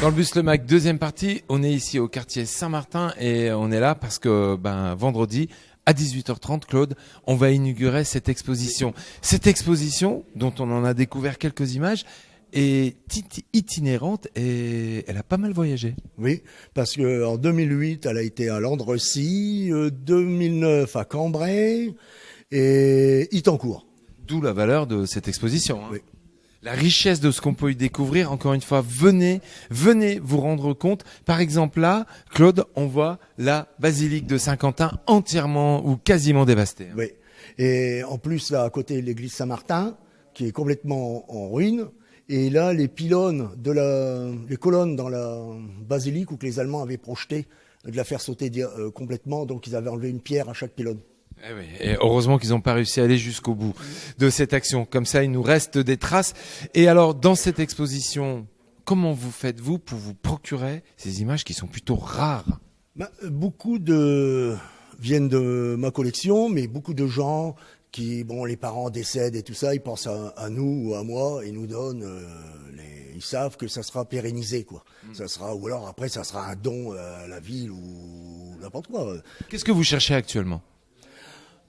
Dans le Bus Le Mag, deuxième partie, on est ici au quartier Saint-Martin et on est là parce que vendredi à 18h30, Claude, on va inaugurer cette exposition. Cette exposition, dont on en a découvert quelques images, est itinérante et elle a pas mal voyagé. Oui, parce que en 2008, elle a été à Landrecy, 2009 à Cambrai et Itancourt. D'où la valeur de cette exposition. Oui. La richesse de ce qu'on peut y découvrir, encore une fois, venez vous rendre compte. Par exemple là, Claude, on voit la basilique de Saint-Quentin entièrement ou quasiment dévastée. Oui, et en plus là à côté l'église Saint-Martin qui est complètement en ruine. Et là les pylônes les colonnes dans la basilique où que les Allemands avaient projeté de la faire sauter complètement, donc ils avaient enlevé une pierre à chaque pylône. Eh oui, et heureusement qu'ils n'ont pas réussi à aller jusqu'au bout de cette action. Comme ça, il nous reste des traces. Et alors, dans cette exposition, comment vous faites-vous pour vous procurer ces images qui sont plutôt rares ? Beaucoup viennent de ma collection, mais beaucoup de gens qui, les parents décèdent et tout ça, ils pensent à nous ou à moi, ils nous donnent, ils savent que ça sera pérennisé, quoi. Ça sera, ou alors après, ça sera un don à la ville ou n'importe quoi. Qu'est-ce que vous cherchez actuellement ?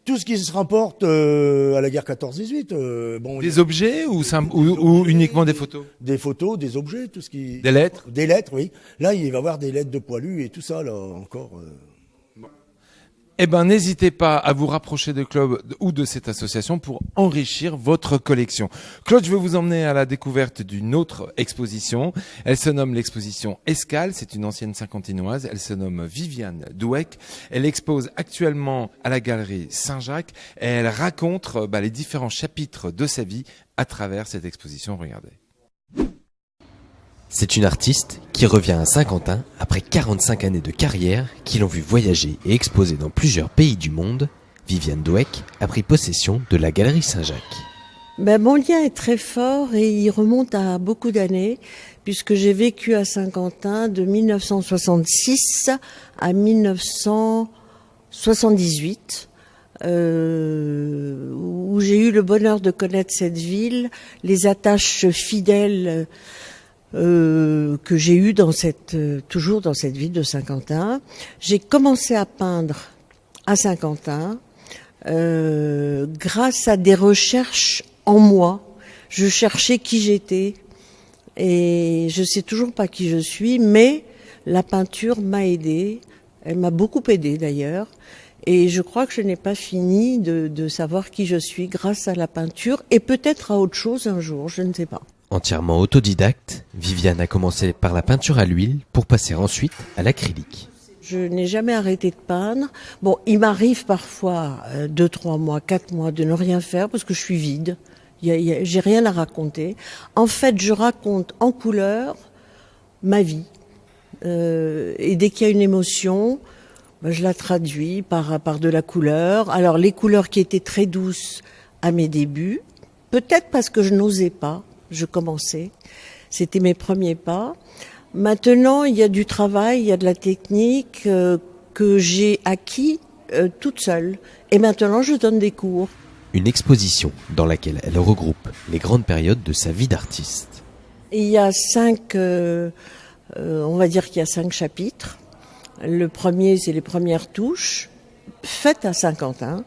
Tout ce qui se rapporte à la guerre 14-18. Des objets ou uniquement des photos ? Des photos, des objets, tout ce qui... Des lettres ? Des lettres, oui. Là, il va y avoir des lettres de poilus et tout ça, là, encore. Eh ben, n'hésitez pas à vous rapprocher de Claude ou de cette association pour enrichir votre collection. Claude, je vais vous emmener à la découverte d'une autre exposition. Elle se nomme l'exposition Escale. C'est une ancienne Saint-Quentinoise. Elle se nomme Viviane Douek. Elle expose actuellement à la galerie Saint-Jacques et elle raconte les différents chapitres de sa vie à travers cette exposition. Regardez. C'est une artiste qui revient à Saint-Quentin après 45 années de carrière qui l'ont vu voyager et exposer dans plusieurs pays du monde. Viviane Douek a pris possession de la galerie Saint-Jacques. Mon lien est très fort et il remonte à beaucoup d'années puisque j'ai vécu à Saint-Quentin de 1966 à 1978. Où j'ai eu le bonheur de connaître cette ville, les attaches fidèles que j'ai eu toujours dans cette ville de Saint-Quentin. J'ai commencé à peindre à Saint-Quentin grâce à des recherches en moi. Je cherchais qui j'étais et je sais toujours pas qui je suis, mais la peinture m'a aidée. Elle m'a beaucoup aidée d'ailleurs. Et je crois que je n'ai pas fini de savoir qui je suis grâce à la peinture et peut-être à autre chose un jour, je ne sais pas. Entièrement autodidacte, Viviane a commencé par la peinture à l'huile pour passer ensuite à l'acrylique. Je n'ai jamais arrêté de peindre. Il m'arrive parfois 2, 3 mois, 4 mois de ne rien faire parce que je suis vide. J'ai rien à raconter. En fait, je raconte en couleur ma vie. Et dès qu'il y a une émotion, je la traduis par de la couleur. Alors les couleurs qui étaient très douces à mes débuts, peut-être parce que je n'osais pas. Je commençais, c'était mes premiers pas. Maintenant, il y a du travail, il y a de la technique que j'ai acquis toute seule. Et maintenant, je donne des cours. Une exposition dans laquelle elle regroupe les grandes périodes de sa vie d'artiste. Et il y a 5, on va dire qu'il y a 5 chapitres. Le premier, c'est les premières touches, faites à Saint-Quentin.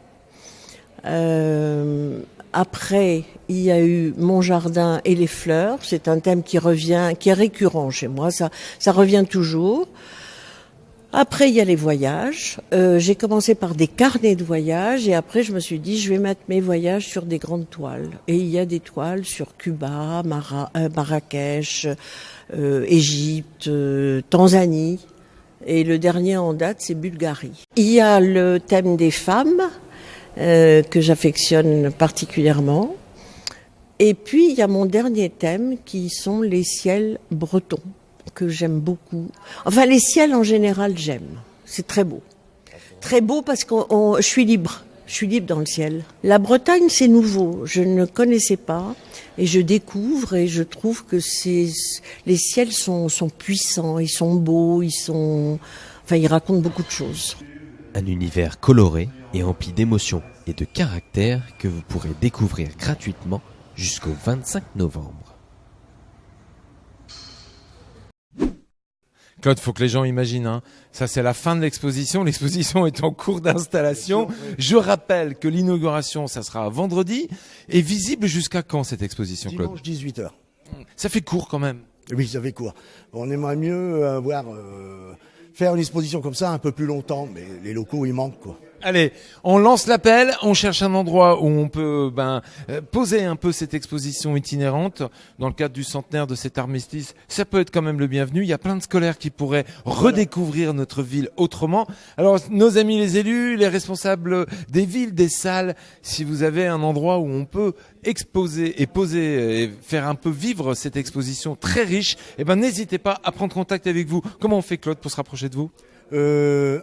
Après, il y a eu mon jardin et les fleurs. C'est un thème qui est récurrent chez moi. Ça revient toujours. Après, il y a les voyages. J'ai commencé par des carnets de voyage et après, je me suis dit, je vais mettre mes voyages sur des grandes toiles. Et il y a des toiles sur Cuba, Marrakech, Égypte, Tanzanie. Et le dernier en date, c'est Bulgarie. Il y a le thème des femmes. Que j'affectionne particulièrement. Et puis, il y a mon dernier thème qui sont les ciels bretons, que j'aime beaucoup. Enfin, les ciels en général, j'aime. C'est très beau. Très beau parce que je suis libre. Je suis libre dans le ciel. La Bretagne, c'est nouveau. Je ne connaissais pas et je découvre et je trouve que les ciels sont puissants, ils sont beaux, ils racontent beaucoup de choses. Un univers coloré et empli d'émotions et de caractère que vous pourrez découvrir gratuitement jusqu'au 25 novembre. Claude, faut que les gens imaginent, hein. Ça, c'est la fin de l'exposition. L'exposition est en cours d'installation. Je rappelle que l'inauguration, ça sera vendredi. Et visible jusqu'à quand cette exposition, Claude? Dimanche 18h. Ça fait court quand même. Oui, ça fait quoi? On aimerait mieux faire une exposition comme ça un peu plus longtemps, mais les locaux, ils manquent, quoi. Allez, on lance l'appel, on cherche un endroit où on peut poser un peu cette exposition itinérante dans le cadre du centenaire de cet armistice. Ça peut être quand même le bienvenu. Il y a plein de scolaires qui pourraient redécouvrir notre ville autrement. Alors, nos amis les élus, les responsables des villes, des salles, si vous avez un endroit où on peut exposer et poser et faire un peu vivre cette exposition très riche, n'hésitez pas à prendre contact avec vous. Comment on fait, Claude, pour se rapprocher de vous?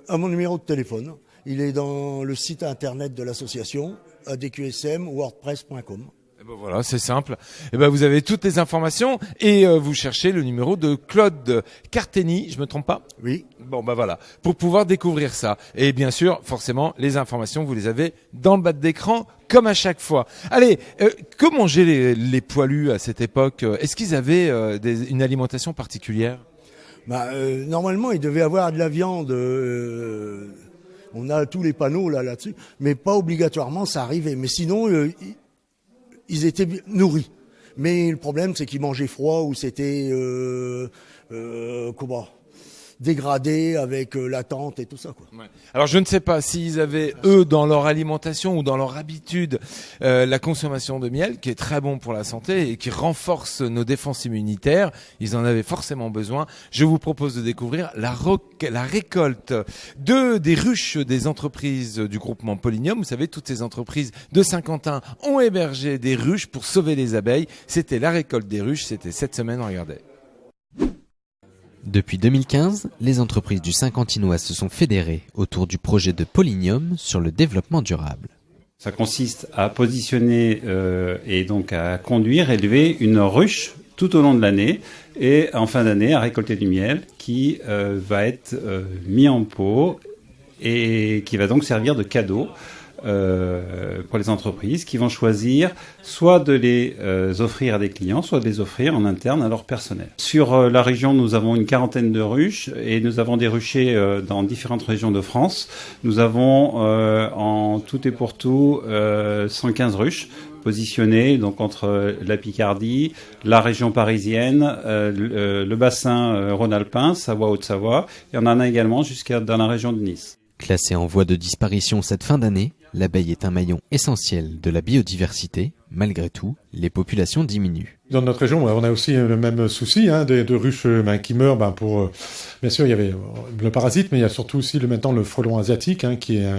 À mon numéro de téléphone. Il est dans le site internet de l'association, adqsm.wordpress.com. Voilà, c'est simple. Vous avez toutes les informations et vous cherchez le numéro de Claude Carteni, je me trompe pas? Oui. Voilà, pour pouvoir découvrir ça. Et bien sûr, forcément, les informations, vous les avez dans le bas d'écran, comme à chaque fois. Allez, que mangeaient les poilus à cette époque? Est-ce qu'ils avaient une alimentation particulière? Normalement, ils devaient avoir de la viande. On a tous les panneaux là-dessus, mais pas obligatoirement, ça arrivait. Mais sinon, ils étaient nourris. Mais le problème, c'est qu'ils mangeaient froid ou c'était dégradé avec l'attente et tout ça, quoi. Ouais. Alors je ne sais pas s'ils avaient eux dans leur alimentation ou dans leur habitude la consommation de miel qui est très bon pour la santé et qui renforce nos défenses immunitaires. Ils en avaient forcément besoin. Je vous propose de découvrir la récolte des ruches des entreprises du groupement Polinium. Vous savez, toutes ces entreprises de Saint-Quentin ont hébergé des ruches pour sauver les abeilles. C'était la récolte des ruches. C'était cette semaine. Regardez. Depuis 2015, les entreprises du Saint-Quentinois se sont fédérées autour du projet de Polinium sur le développement durable. Ça consiste à positionner et donc à conduire, élever une ruche tout au long de l'année et en fin d'année à récolter du miel qui va être mis en pot et qui va donc servir de cadeau pour les entreprises qui vont choisir soit de les offrir à des clients, soit de les offrir en interne à leur personnel. Sur la région, nous avons une quarantaine de ruches et nous avons des ruchers dans différentes régions de France. Nous avons en tout et pour tout 115 ruches positionnées donc entre la Picardie, la région parisienne, le bassin rhône-alpin, Savoie-Haute-Savoie, et on en a également jusqu'à dans la région de Nice. Classée en voie de disparition cette fin d'année, l'abeille est un maillon essentiel de la biodiversité. Malgré tout, les populations diminuent. Dans notre région, on a aussi le même souci de ruches qui meurent. Pour bien sûr, il y avait le parasite, mais il y a surtout aussi maintenant le frelon asiatique qui est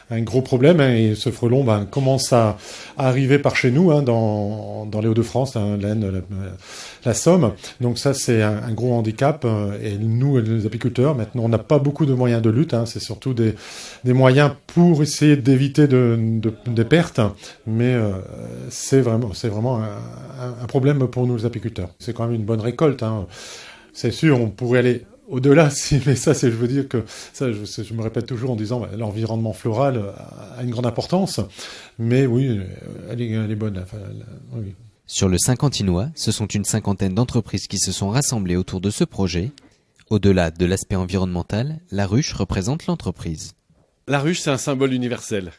un gros problème. Et ce frelon commence à arriver par chez nous dans les Hauts-de-France, l'Aisne, la Somme. Donc ça, c'est un gros handicap. Et nous, les apiculteurs, maintenant, on n'a pas beaucoup de moyens de lutte. C'est surtout des moyens pour essayer d'éviter des pertes, mais c'est vraiment un problème pour nous les apiculteurs. C'est quand même une bonne récolte. C'est sûr, on pourrait aller au-delà, mais ça, je veux dire que ça, je me répète toujours en disant l'environnement floral a une grande importance, mais oui, elle est bonne. Oui. Sur le Saint-Quentinois, ce sont une cinquantaine d'entreprises qui se sont rassemblées autour de ce projet. Au-delà de l'aspect environnemental, la ruche représente l'entreprise. La ruche, c'est un symbole universel.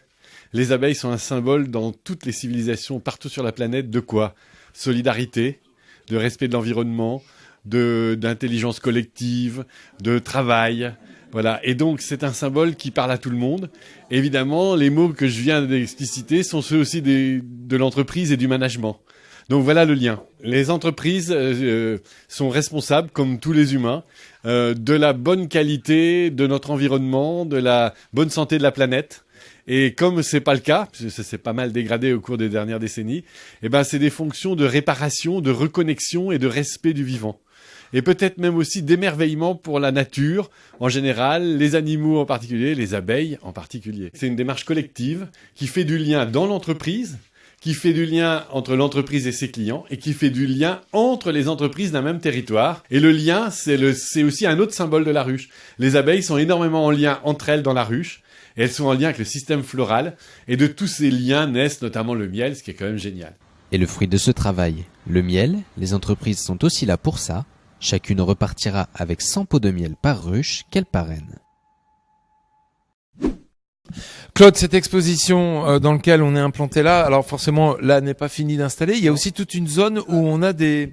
Les abeilles sont un symbole dans toutes les civilisations, partout sur la planète, de quoi? Solidarité, de respect de l'environnement, d'intelligence collective, de travail. Voilà. Et donc, c'est un symbole qui parle à tout le monde. Évidemment, les mots que je viens d'expliciter sont ceux aussi de l'entreprise et du management. Donc voilà le lien. Les entreprises sont responsables, comme tous les humains, de la bonne qualité de notre environnement, de la bonne santé de la planète. Et comme c'est pas le cas, parce que ça s'est pas mal dégradé au cours des dernières décennies, c'est des fonctions de réparation, de reconnexion et de respect du vivant. Et peut-être même aussi d'émerveillement pour la nature en général, les animaux en particulier, les abeilles en particulier. C'est une démarche collective qui fait du lien dans l'entreprise, qui fait du lien entre l'entreprise et ses clients et qui fait du lien entre les entreprises d'un même territoire. Et le lien, c'est aussi un autre symbole de la ruche. Les abeilles sont énormément en lien entre elles dans la ruche. Et elles sont en lien avec le système floral. Et de tous ces liens naissent notamment le miel, ce qui est quand même génial. Et le fruit de ce travail, le miel, les entreprises sont aussi là pour ça. Chacune repartira avec 100 pots de miel par ruche qu'elle parraine. Claude, cette exposition dans laquelle on est implanté là, alors forcément là n'est pas fini d'installer, il y a aussi toute une zone où on a des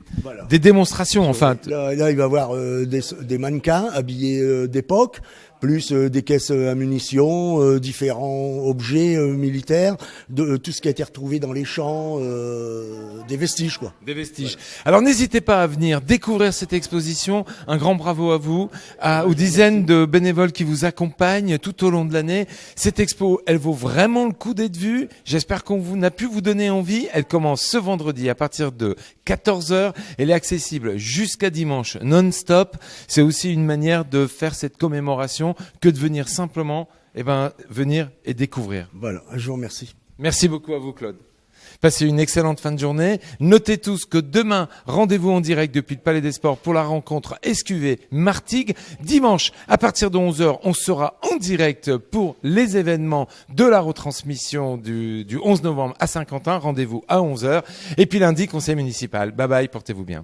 démonstrations, enfin. Là, il va y avoir des mannequins habillés d'époque, plus des caisses à munitions, différents objets militaires, tout ce qui a été retrouvé dans les champs, des vestiges quoi. Des vestiges. Alors n'hésitez pas à venir découvrir cette exposition. Un grand bravo à vous, aux dizaines de bénévoles qui vous accompagnent tout au long de l'année. Cette expo, elle vaut vraiment le coup d'être vue. J'espère qu'on a pu vous donner envie. Elle commence ce vendredi à partir de 14h. Elle est accessible jusqu'à dimanche non-stop. C'est aussi une manière de faire cette commémoration que de venir simplement, venir et découvrir. Voilà, je vous remercie. Merci beaucoup à vous, Claude. Passez une excellente fin de journée. Notez tous que demain, rendez-vous en direct depuis le Palais des Sports pour la rencontre SQV Martigues. Dimanche, à partir de 11h, on sera en direct pour les événements de la retransmission du 11 novembre à Saint-Quentin. Rendez-vous à 11h. Et puis lundi, conseil municipal. Bye bye, portez-vous bien.